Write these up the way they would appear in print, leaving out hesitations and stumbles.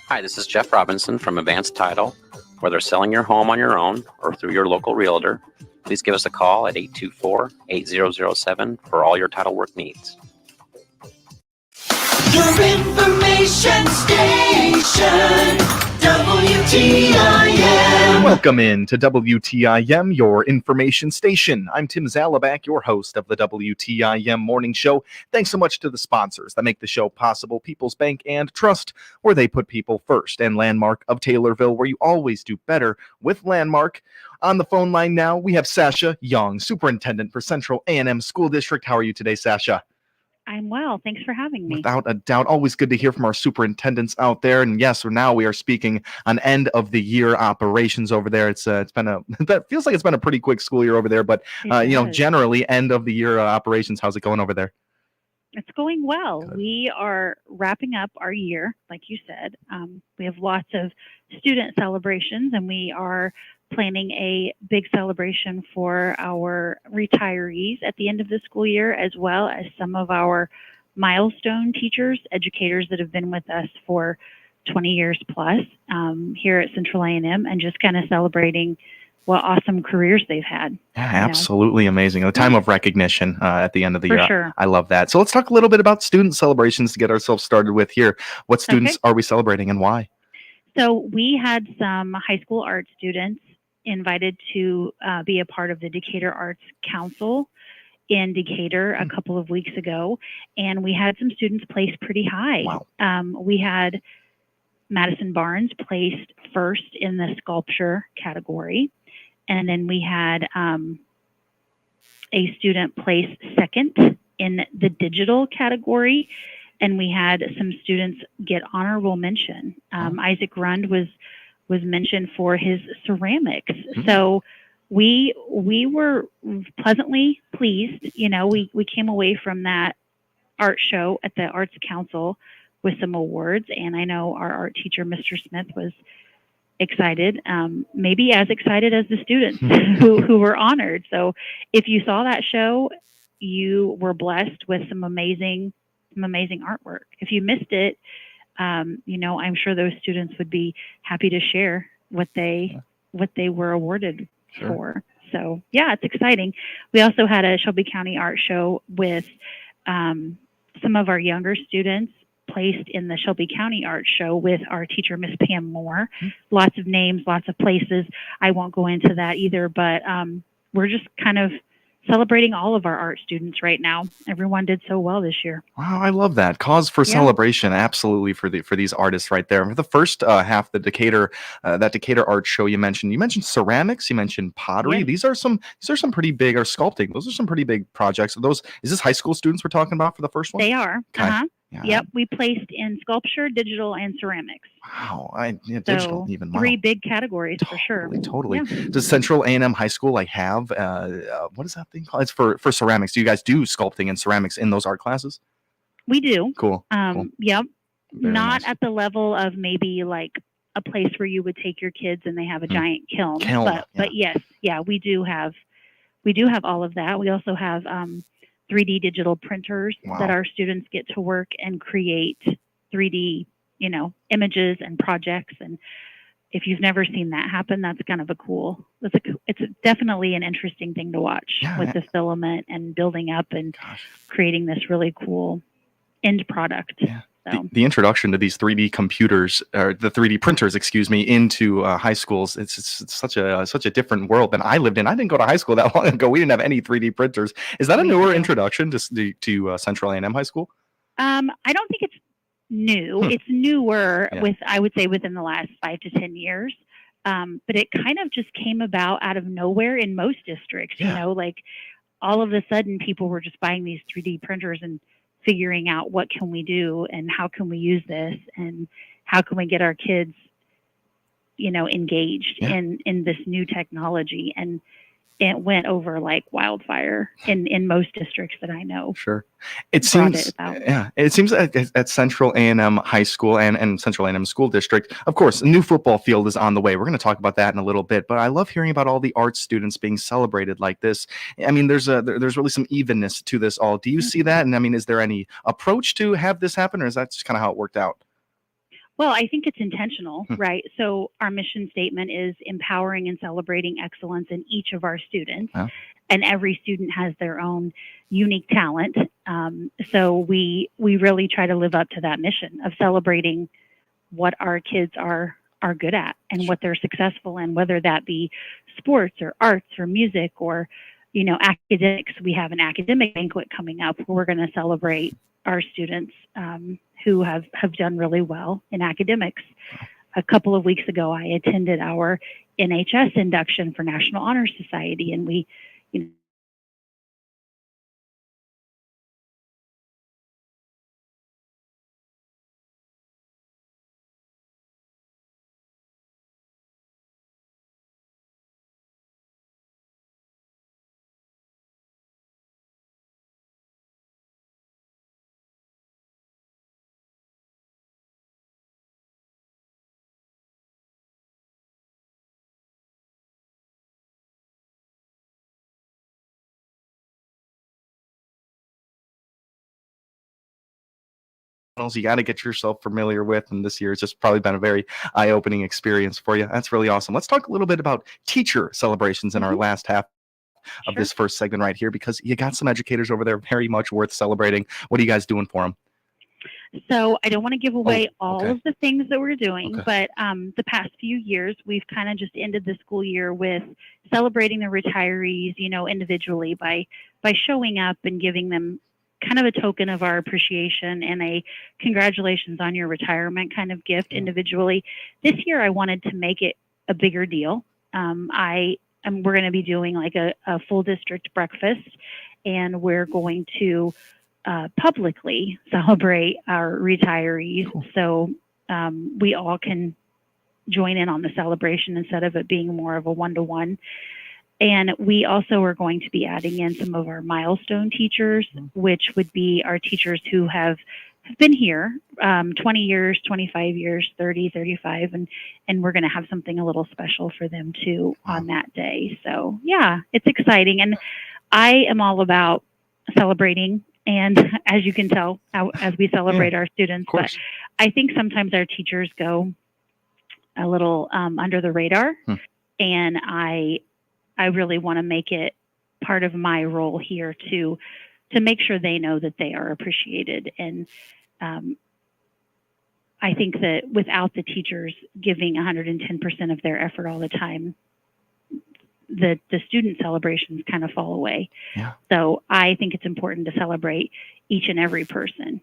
Hi, this is Jeff Robinson from Advanced Title. Whether selling your home on your own or through your local realtor, please give us a call at 824-8007 for all your title work needs. Your information station, WTIM. Welcome in to WTIM, your information station. I'm Tim Zalabak, your host of the WTIM Morning Show. Thanks so much to the sponsors that make the show possible, People's Bank and Trust, where they put people first, and Landmark of Taylorville, where you always do better with Landmark. On the phone line now, we have Sasha Young, Superintendent for Central A&M School District. How are you today, Sasha? I'm well. Thanks for having me. Without a doubt. Always good to hear from our superintendents out there. And yes, now we are speaking on end of the year operations over there. It's been that feels like it's been a pretty quick school year over there, but generally end of the year operations. How's it going over there? It's going well. Good. We are wrapping up our year, like you said. We have lots of student celebrations, and we are planning a big celebration for our retirees at the end of the school year, as well as some of our milestone teachers, educators that have been with us for 20 years plus here at Central A&M, and just kind of celebrating what awesome careers they've had. Yeah, absolutely amazing. The time of recognition at the end of the year. Sure. I love that. So let's talk a little bit about student celebrations to get ourselves started with here. What students are we celebrating and why? So we had some high school art students invited to be a part of the Decatur Arts Council in Decatur a couple of weeks ago, and we had some students placed pretty high. Wow. We had Madison Barnes placed first in the sculpture category, and then we had a student placed second in the digital category, and we had some students get honorable mention. Isaac Rund was mentioned for his ceramics. So we were pleasantly pleased. We came away from that art show at the Arts Council with some awards, and I know our art teacher, Mr. Smith, was excited, maybe as excited as the students who were honored. So if you saw that show, you were blessed with some amazing artwork. If you missed it, I'm sure those students would be happy to share what they were awarded for. So yeah, it's exciting. We also had a Shelby County art show with some of our younger students placed in the Shelby County art show with our teacher, Miss Pam Moore. Lots of names, lots of places. I won't go into that either, but we're just kind of celebrating all of our art students right now. Everyone did so well this year. Wow, I love that. Cause for celebration, absolutely, for these artists right there. For the first half, the Decatur art show you mentioned ceramics, you mentioned pottery. Yes. These are some pretty big, or sculpting. Those are some pretty big projects. Is this high school students we're talking about for the first one? They are. Okay. Yeah. Yep, we placed in sculpture, digital, and ceramics. Wow, digital even. Wow. 3 big categories for sure. Totally. Yeah. Does Central A&M High School have what is that thing called? It's for ceramics. Do you guys do sculpting and ceramics in those art classes? We do. Cool. Yep. Very Not nice. at the level of maybe like a place where you would take your kids and they have a giant kiln. But yes, we do have all of that. We also have 3D digital printers that our students get to work and create 3D, images and projects. And if you've never seen that happen, that's kind of it's definitely an interesting thing to watch with the filament and building up and creating this really cool end product. Yeah. So. The introduction to these 3D computers, or the 3D printers, into high schools, it's such a different world than I lived in. I didn't go to high school that long ago. We didn't have any 3D printers. Is that a newer introduction to Central A&M High School? I don't think it's new. It's newer I would say within the last 5 to 10 years. But it kind of just came about out of nowhere in most districts. Like all of a sudden people were just buying these 3D printers and figuring out what can we do and how can we use this and how can we get our kids, engaged in this new technology. And it went over like wildfire in most districts that I know. Sure. It seems at Central A&M High School and Central A&M School District, of course, a new football field is on the way. We're going to talk about that in a little bit, but I love hearing about all the art students being celebrated like this. I mean, there's really some evenness to this all. Do you see that? And I mean, is there any approach to have this happen, or is that just kind of how it worked out? Well, I think it's intentional, Hmm. right? So our mission statement is empowering and celebrating excellence in each of our students. Yeah. And every student has their own unique talent. So we really try to live up to that mission of celebrating what our kids are good at and what they're successful in, whether that be sports or arts or music or, academics. We have an academic banquet coming up where we're going to celebrate our students who have done really well in academics. A couple of weeks ago, I attended our NHS induction for National Honor Society, and we, you know, You got to get yourself familiar with, and this year has just probably been a very eye-opening experience for you. That's really awesome. Let's talk a little bit about teacher celebrations in our last half of sure. this first segment right here, because you got some educators over there very much worth celebrating. What are you guys doing for them? So I don't want to give away all okay. of the things that we're doing, Okay. but the past few years, we've kind of just ended the school year with celebrating the retirees, individually by showing up and giving them kind of a token of our appreciation and a congratulations on your retirement kind of gift individually. This year, I wanted to make it a bigger deal. We're going to be doing like a full district breakfast, and we're going to publicly celebrate our retirees. Cool. So we all can join in on the celebration instead of it being more of a one-to-one. And we also are going to be adding in some of our milestone teachers, which would be our teachers who have been here 20 years, 25 years, 30, 35, and we're going to have something a little special for them too on that day. So yeah, it's exciting. And I am all about celebrating. And as you can tell, as we celebrate our students, but I think sometimes our teachers go a little under the radar, and I really want to make it part of my role here to make sure they know that they are appreciated. And I think that without the teachers giving 110% of their effort all the time, the student celebrations kind of fall away. Yeah. So I think it's important to celebrate each and every person,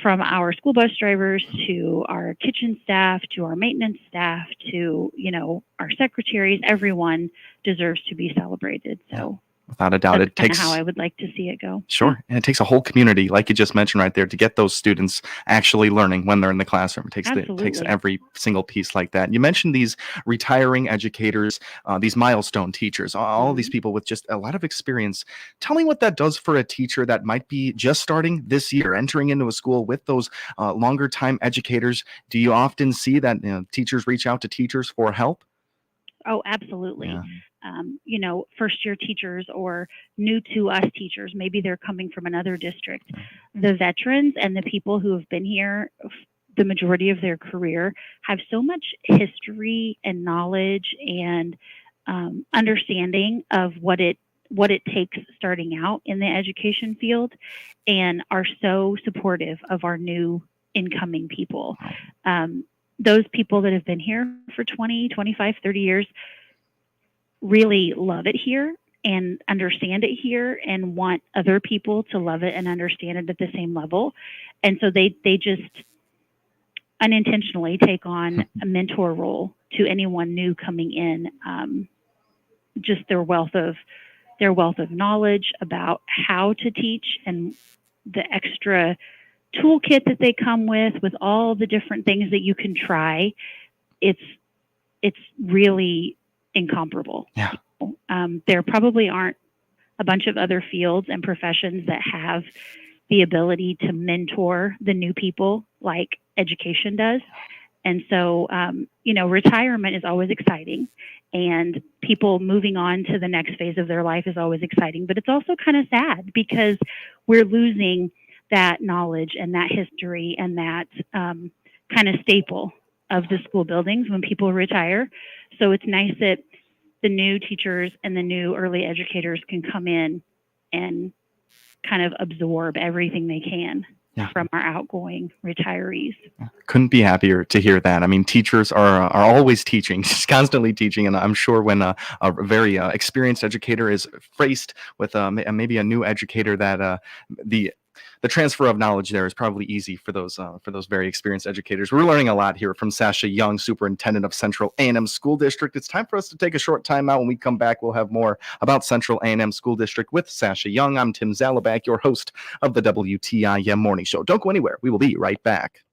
from our school bus drivers to our kitchen staff, to our maintenance staff, to, our secretaries. Everyone deserves to be celebrated. So without a doubt, that's it takes how I would like to see it go. Sure. And it takes a whole community, like you just mentioned right there, to get those students actually learning when they're in the classroom. It takes every single piece like that. You mentioned these retiring educators, these milestone teachers, all of these people with just a lot of experience. Tell me what that does for a teacher that might be just starting this year, entering into a school with those longer time educators. Do you often see that teachers reach out to teachers for help? Oh, absolutely. Yeah. First year teachers or new to us teachers, maybe they're coming from another district. The veterans and the people who have been here the majority of their career have so much history and knowledge and understanding of what it takes starting out in the education field, and are so supportive of our new incoming people. Those people that have been here for 20, 25, 30 years really love it here and understand it here and want other people to love it and understand it at the same level. And so they just unintentionally take on a mentor role to anyone new coming in. Just their wealth of knowledge about how to teach and the extra toolkit that they come with all the different things that you can try. It's really incomparable. Yeah. There probably aren't a bunch of other fields and professions that have the ability to mentor the new people like education does. And so, retirement is always exciting, and people moving on to the next phase of their life is always exciting, but it's also kind of sad because we're losing that knowledge and that history and that kind of staple of the school buildings when people retire. So it's nice that the new teachers and the new early educators can come in and kind of absorb everything they can from our outgoing retirees. Couldn't be happier to hear that. I mean, teachers are always teaching, just constantly teaching, and I'm sure when a very experienced educator is faced with maybe a new educator, that the transfer of knowledge there is probably easy for those very experienced educators. We're learning a lot here from Sasha Young, Superintendent of Central A&M School District. It's time for us to take a short time out. When we come back, we'll have more about Central A&M School District with Sasha Young. I'm Tim Zalabak, your host of the WTIM Morning Show. Don't go anywhere. We will be right back.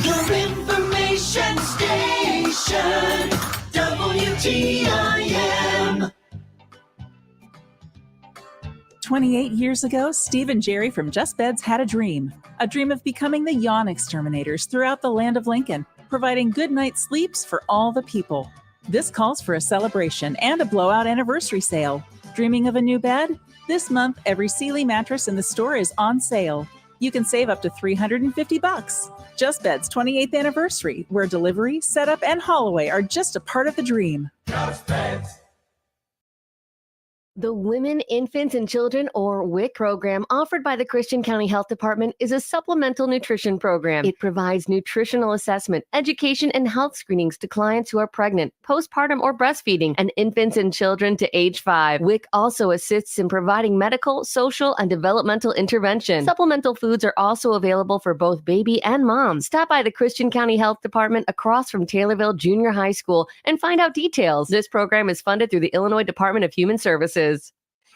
Your information station, WTIM. 28 years ago, Steve and Jerry from Just Beds had a dream of becoming the yawn exterminators throughout the land of Lincoln, providing good night's sleeps for all the people. This calls for a celebration and a blowout anniversary sale. Dreaming of a new bed? This month, every Sealy mattress in the store is on sale. You can save up to $350. Just Beds 28th anniversary, where delivery, setup, and haul away are just a part of the dream. Just Beds. The Women, Infants, and Children, or WIC program offered by the Christian County Health Department is a supplemental nutrition program. It provides nutritional assessment, education, and health screenings to clients who are pregnant, postpartum, or breastfeeding, and infants and children to age 5. WIC also assists in providing medical, social, and developmental intervention. Supplemental foods are also available for both baby and mom. Stop by the Christian County Health Department across from Taylorville Junior High School and find out details. This program is funded through the Illinois Department of Human Services.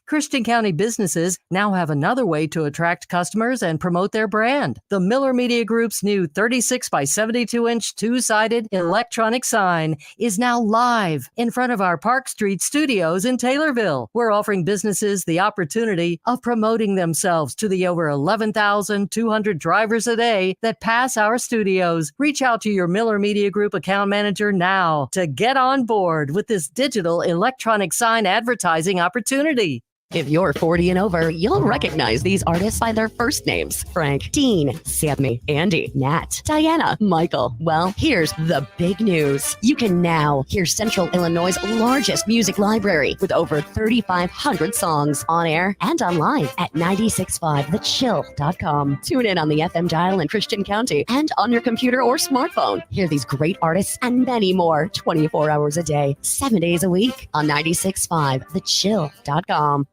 Christian County businesses now have another way to attract customers and promote their brand. The Miller Media Group's new 36 by 72-inch two-sided electronic sign is now live in front of our Park Street studios in Taylorville. We're offering businesses the opportunity of promoting themselves to the over 11,200 drivers a day that pass our studios. Reach out to your Miller Media Group account manager now to get on board with this digital electronic sign advertising opportunity. If you're 40 and over, you'll recognize these artists by their first names: Frank, Dean, Sammy, Andy, Nat, Diana, Michael. Well, here's the big news. You can now hear Central Illinois' largest music library with over 3,500 songs on air and online at 965thechill.com. Tune in on the FM dial in Christian County and on your computer or smartphone. Hear these great artists and many more 24 hours a day, 7 days a week on 965thechill.com.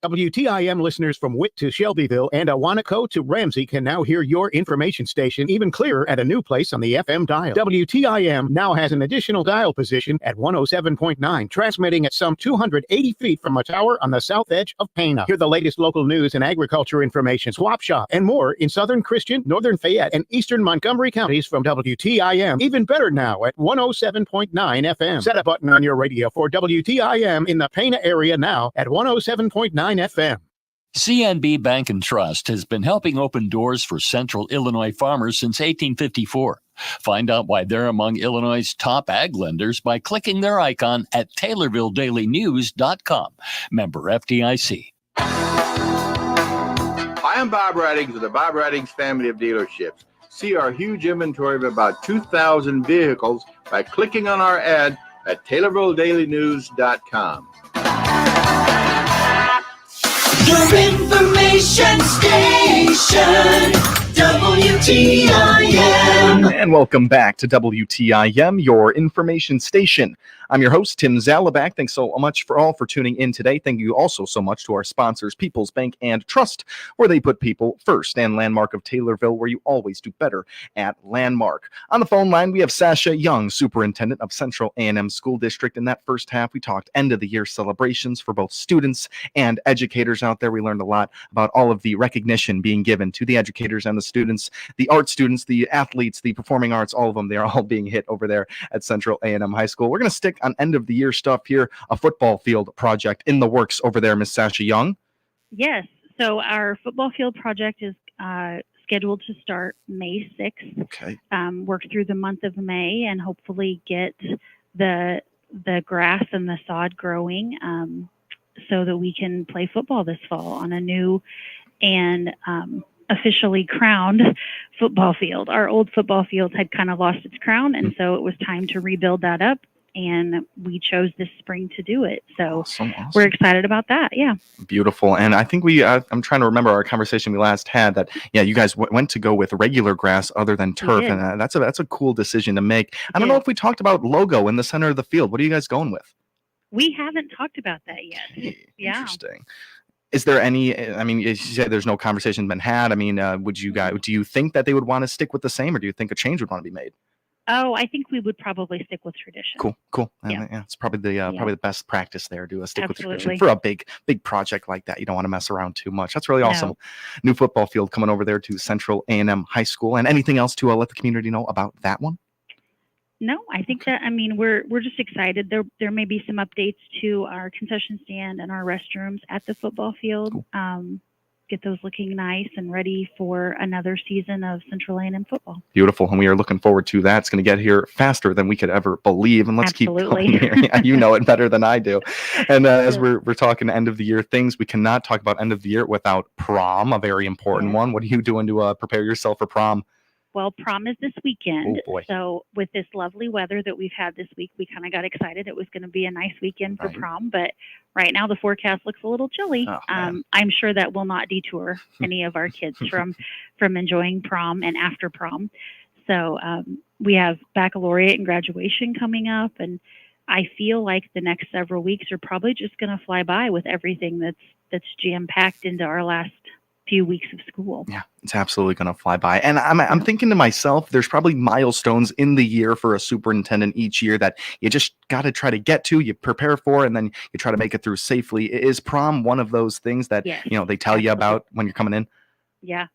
WTIM listeners from Witt to Shelbyville and Awanaco to Ramsey can now hear your information station even clearer at a new place on the FM dial. WTIM now has an additional dial position at 107.9, transmitting at some 280 feet from a tower on the south edge of Pana. Hear the latest local news and agriculture information, swap shop, and more in southern Christian, northern Fayette, and eastern Montgomery counties from WTIM. Even better now at 107.9 FM. Set a button on your radio for WTIM in the Pana area now at 107.9 FM. CNB Bank and Trust has been helping open doors for Central Illinois farmers since 1854. Find out why they're among Illinois' top ag lenders by clicking their icon at TaylorvilleDailyNews.com. Member FDIC. Hi, I'm Bob Reddings of the Bob Reddings family of dealerships. See our huge inventory of about 2,000 vehicles by clicking on our ad at TaylorvilleDailyNews.com. Your information station, WTIM. And welcome back to WTIM, your information station. I'm your host, Tim Zalabak. Thanks so much for tuning in today. Thank you also so much to our sponsors, People's Bank and Trust, where they put people first, and Landmark of Taylorville, where you always do better at Landmark. On the phone line, we have Sasha Young, Superintendent of Central A&M School District. In that first half, we talked end of the year celebrations for both students and educators out there. We learned a lot about all of the recognition being given to the educators and the students, the art students, the athletes, the performing arts, all of them. They are all being hit over there at Central A&M High School. We're going to stick on end of the year stuff here, a football field project in the works over there, Miss Sasha Young. Yes. So our football field project is scheduled to start May 6th. Okay. Work through the month of May and hopefully get the grass and the sod growing so that we can play football this fall on a new and officially crowned football field. Our old football field had kind of lost its crown, and so it was time to rebuild that up. And we chose this spring to do it. So Awesome. we're excited about that. Yeah. Beautiful. And I think I'm trying to remember our conversation we last had that, yeah, you guys went to go with regular grass other than turf. did. And that's a cool decision to make. I don't know did. if we talked about logo in the center of the field. What are you guys going with? We haven't talked about that yet. Hey, Yeah. Interesting. Is there any, I mean, you said there's no conversation been had. I mean, do you think that they would want to stick with the same, or do you think a change would want to be made? Oh, I think we would probably stick with tradition. Cool. Yeah. Yeah, it's probably the best practice there. Do a stick with tradition Absolutely. for a big project like that. You don't want to mess around too much. That's really awesome. No. New football field coming over there to Central A&M High School. And anything else to let the community know about that one? No, I think that, I mean, we're just excited. There may be some updates to our concession stand and our restrooms at the football field. Cool. Get those looking nice and ready for another season of Central A&M football. Beautiful. And we are looking forward to that. It's going to get here faster than we could ever believe. And let's Absolutely. keep going here. Yeah, you know it better than I do. And as we're talking end of the year things, we cannot talk about end of the year without prom, a very important one. What are you doing to prepare yourself for prom? Well, prom is this weekend. Oh, boy. So with this lovely weather that we've had this week, we kind of got excited. It was going to be a nice weekend for Right. prom, but right now the forecast looks a little chilly. Oh, man. I'm sure that will not detour any of our kids from enjoying prom and after prom. So we have baccalaureate and graduation coming up, and I feel like the next several weeks are probably just going to fly by with everything that's jam-packed into our last few weeks of school. Yeah, it's absolutely going to fly by. And I'm thinking to myself, there's probably milestones in the year for a superintendent each year that you just got to try to get to, you prepare for, and then you try to make it through safely. Is prom one of those things that, Yes, they tell you about when you're coming in? Yeah.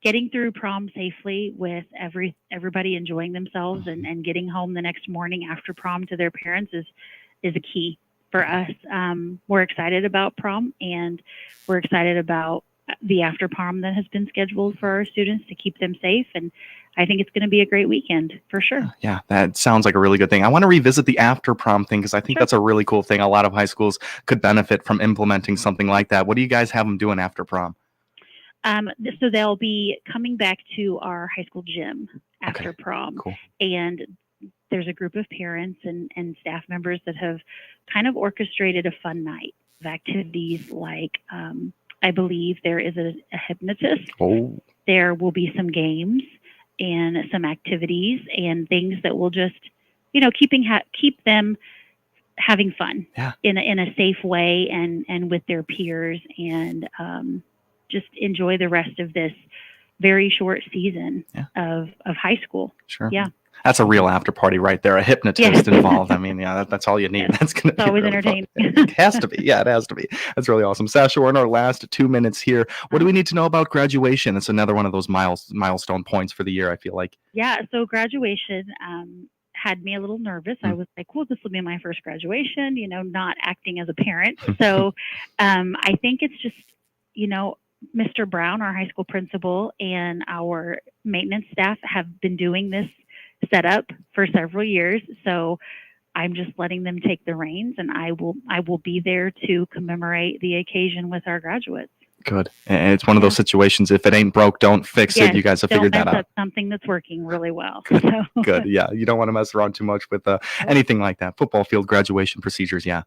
Getting through prom safely with everybody enjoying themselves and getting home the next morning after prom to their parents is a key for us. We're excited about prom, and we're excited about the after prom that has been scheduled for our students to keep them safe. And I think it's going to be a great weekend for sure. Yeah, that sounds like a really good thing. I want to revisit the after prom thing because I think Sure. that's a really cool thing. A lot of high schools could benefit from implementing something like that. What do you guys have them doing after prom? So they'll be coming back to our high school gym after Okay, prom. cool. And there's a group of parents and staff members that have kind of orchestrated a fun night of activities like, I believe there is a hypnotist. Oh, There will be some games and some activities and things that will just, keep them having fun Yeah. in a safe way and with their peers, and just enjoy the rest of this very short season of high school. sure. Yeah. That's a real after party right there. A hypnotist involved. I mean, yeah, that's all you need. Yes. That's going to be It's always really fun. entertaining. It has to be. Yeah, it has to be. That's really awesome. Sasha, we're in our last 2 minutes here. What do we need to know about graduation? It's another one of those milestone points for the year, I feel like. Yeah. So graduation had me a little nervous. I was like, well, this will be my first graduation, not acting as a parent. So I think it's just, Mr. Brown, our high school principal, and our maintenance staff have been doing this setup for several years. So I'm just letting them take the reins, and I will be there to commemorate the occasion with our graduates. Good. And it's one of those situations, if it ain't broke, don't fix it. Yes, You guys have figured don't that mess out. up something that's working really well. Good. So. Good. Yeah. You don't want to mess around too much with anything like that. Football field graduation procedures. Yeah.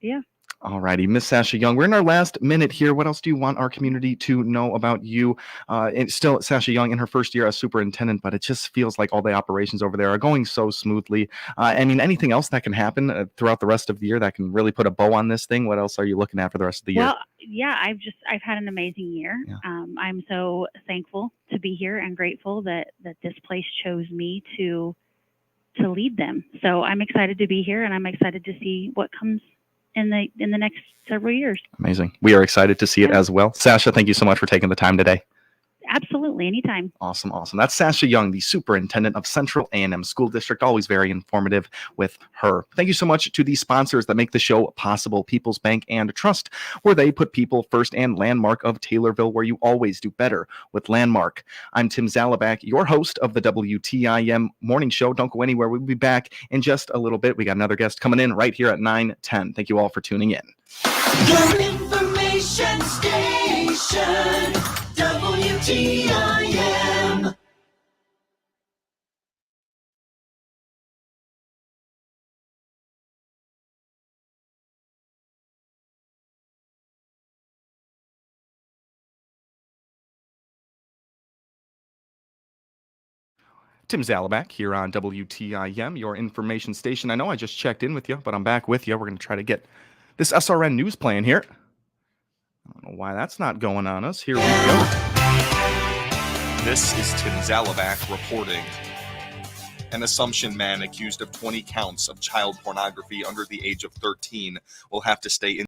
Yeah. All righty, Miss Sasha Young, we're in our last minute here. What else do you want our community to know about you? It's still Sasha Young in her first year as superintendent, but it just feels like all the operations over there are going so smoothly. I mean, anything else that can happen throughout the rest of the year that can really put a bow on this thing? What else are you looking at for the rest of the year? Well, yeah, I've had an amazing year. Yeah. I'm so thankful to be here and grateful that this place chose me to lead them. So I'm excited to be here, and I'm excited to see what comes in the next several years. Amazing. We are excited to see it as well. Sasha, thank you so much for taking the time today. Absolutely, anytime. Awesome. That's Sasha Young, the superintendent of Central A&M School District. Always very informative with her. Thank you so much to the sponsors that make the show possible, People's Bank and Trust, where they put people first, and Landmark of Taylorville, where you always do better with Landmark. I'm Tim Zalabak, your host of the WTIM Morning Show. Don't go anywhere. We'll be back in just a little bit. We got another guest coming in right here at 9:10. Thank you all for tuning in. Your information station, WTIM. Tim Zalabak here on WTIM, your information station. I know I just checked in with you, but I'm back with you. We're going to try to get this SRN news playing here. I don't know why that's not going on us. Here we go. This is Tim Zalabak reporting. An Assumption man accused of 20 counts of child pornography under the age of 13 will have to stay in